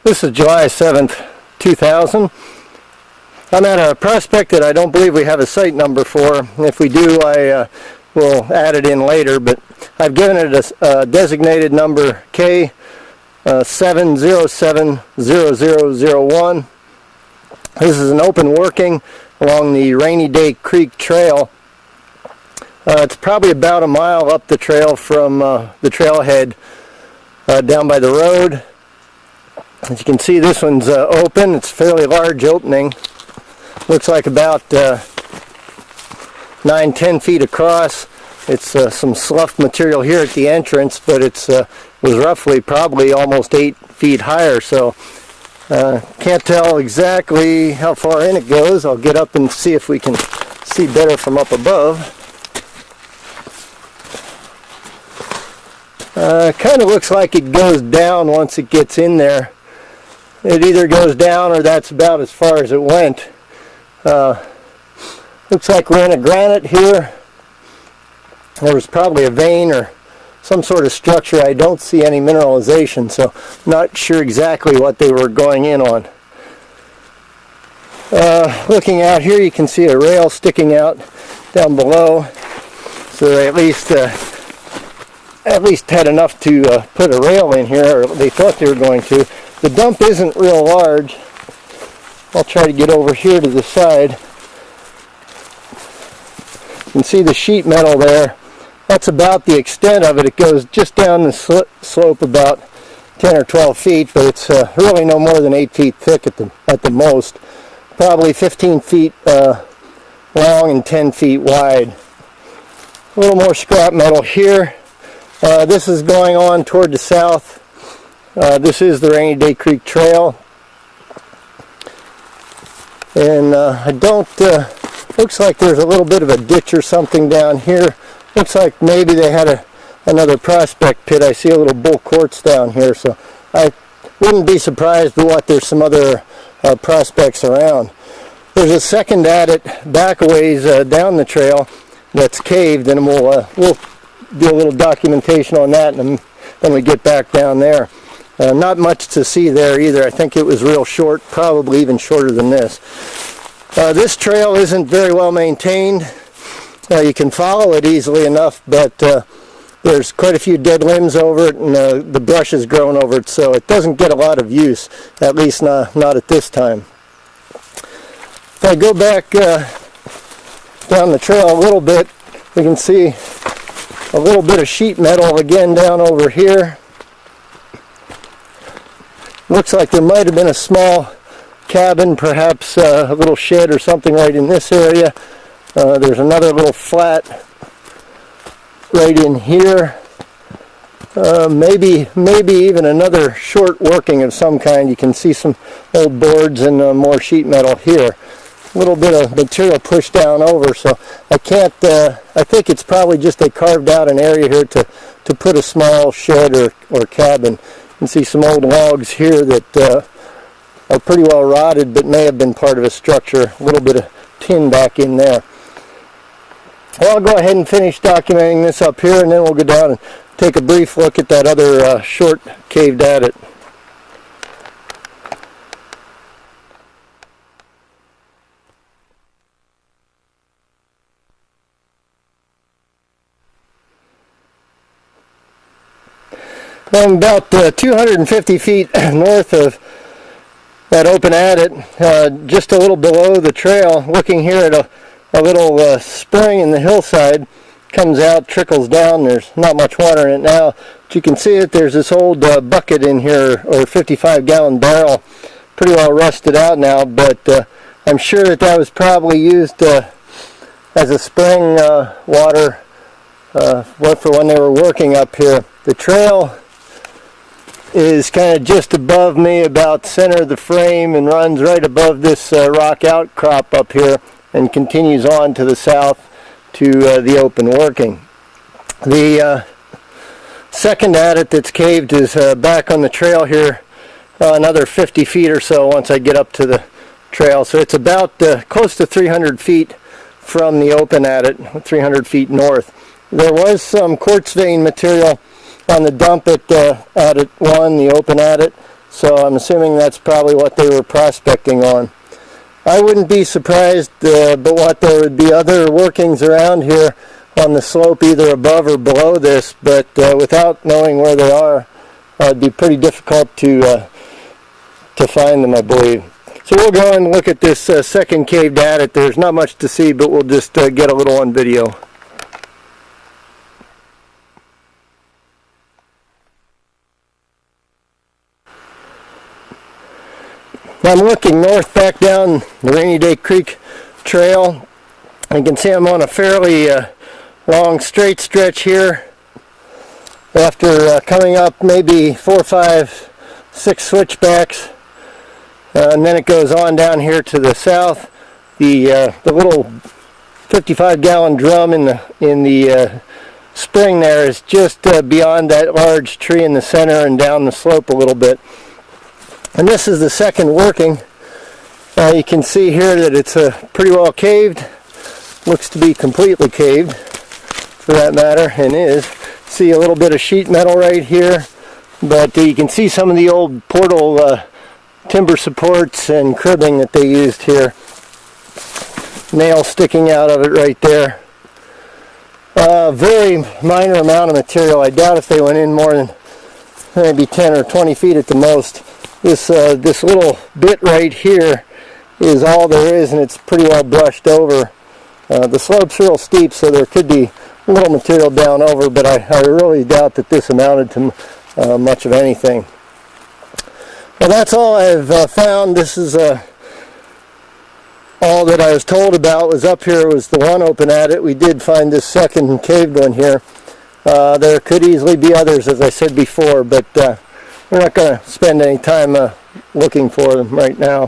This is July 7th, 2000. I'm at a prospect that I don't believe we have a site number for. If we do, I will add it in later, but I've given it a designated number K 7070001. This is an open working along the Rainy Day Creek Trail. It's probably about a mile up the trail from the trailhead down by the road. As you can see, this one's open. It's a fairly large opening. Looks like about 9-10 feet across. It's some sloughed material here at the entrance, but it was roughly probably almost 8 feet higher, so can't tell exactly how far in it goes. I'll get up and see if we can see better from up above. Kind of looks like it goes down once it gets in there. It either goes down or that's about as far as it went. Looks like we're in a granite here. There was probably a vein or some sort of structure. I don't see any mineralization, so not sure exactly what they were going in on. Looking out here, you can see a rail sticking out down below, so they at least had enough to put a rail in here, or they thought they were going to. The dump isn't real large. I'll try to get over here to the side. You can see the sheet metal there. That's about the extent of it. It goes just down the slope about 10 or 12 feet, but it's really no more than 8 feet thick at the most. Probably 15 feet long and 10 feet wide. A little more scrap metal here. This is going on toward the south. This is the Rainy Day Creek Trail. And looks like there's a little bit of a ditch or something down here. Looks like maybe they had another prospect pit. I see a little bull quartz down here, so I wouldn't be surprised but what there's some other prospects around. There's a second adit back a ways down the trail that's caved, and we'll do a little documentation on that and when we get back down there. Not much to see there either. I think it was real short, probably even shorter than this. This trail isn't very well maintained. You can follow it easily enough, but there's quite a few dead limbs over it, and the brush has grown over it, so it doesn't get a lot of use, at least not at this time. If I go back down the trail a little bit, we can see a little bit of sheet metal again down over here. Looks like there might have been a small cabin, perhaps a little shed or something right in this area. There's another little flat right in here. Maybe even another short working of some kind. You can see some old boards and more sheet metal here. A little bit of material pushed down over, so I can't, I think it's probably just they carved out an area here to put a small shed or cabin. You can see some old logs here that are pretty well rotted but may have been part of a structure. A little bit of tin back in there. Well, I'll go ahead and finish documenting this up here, and then we'll go down and take a brief look at that other short caved adit. I'm about 250 feet north of that open adit, just a little below the trail, looking here at a little spring in the hillside. Comes out, trickles down. There's not much water in it now, but you can see that there's this old bucket in here, or 55-gallon barrel, pretty well rusted out now, but I'm sure that was probably used as a spring water for when they were working up here. The trail is kind of just above me, about center of the frame, and runs right above this rock outcrop up here and continues on to the south to the open working. The second adit that's caved is back on the trail here, another 50 feet or so once I get up to the trail. So it's about close to 300 feet from the open adit, 300 feet north. There was some quartz vein material on the dump at adit 1, the open adit, So I'm assuming that's probably what they were prospecting on. I wouldn't be surprised but what there would be other workings around here on the slope, either above or below this, but without knowing where they are, it'd be pretty difficult to find them, I believe. So we'll go and look at this second caved adit. There's not much to see, but we'll just get a little on video. I'm looking north back down the Rainy Day Creek Trail. You can see I'm on a fairly long straight stretch here. After coming up maybe 4, 5, 6 switchbacks, and then it goes on down here to the south. The little 55-gallon drum in the spring there is just beyond that large tree in the center and down the slope a little bit. And this is the second working. You can see here that it's pretty well caved. Looks to be completely caved, for that matter, and is. See a little bit of sheet metal right here, but you can see some of the old portal timber supports and cribbing that they used here. Nail sticking out of it right there. Very minor amount of material. I doubt if they went in more than maybe 10 or 20 feet at the most. This little bit right here is all there is, and it's pretty well brushed over. The slope's real steep, so there could be a little material down over, but I really doubt that this amounted to much of anything. Well, that's all I've found. This is all that I was told about was up here was the one open adit. We did find this second caved one here. There could easily be others, as I said before, but we're not going to spend any time looking for them right now.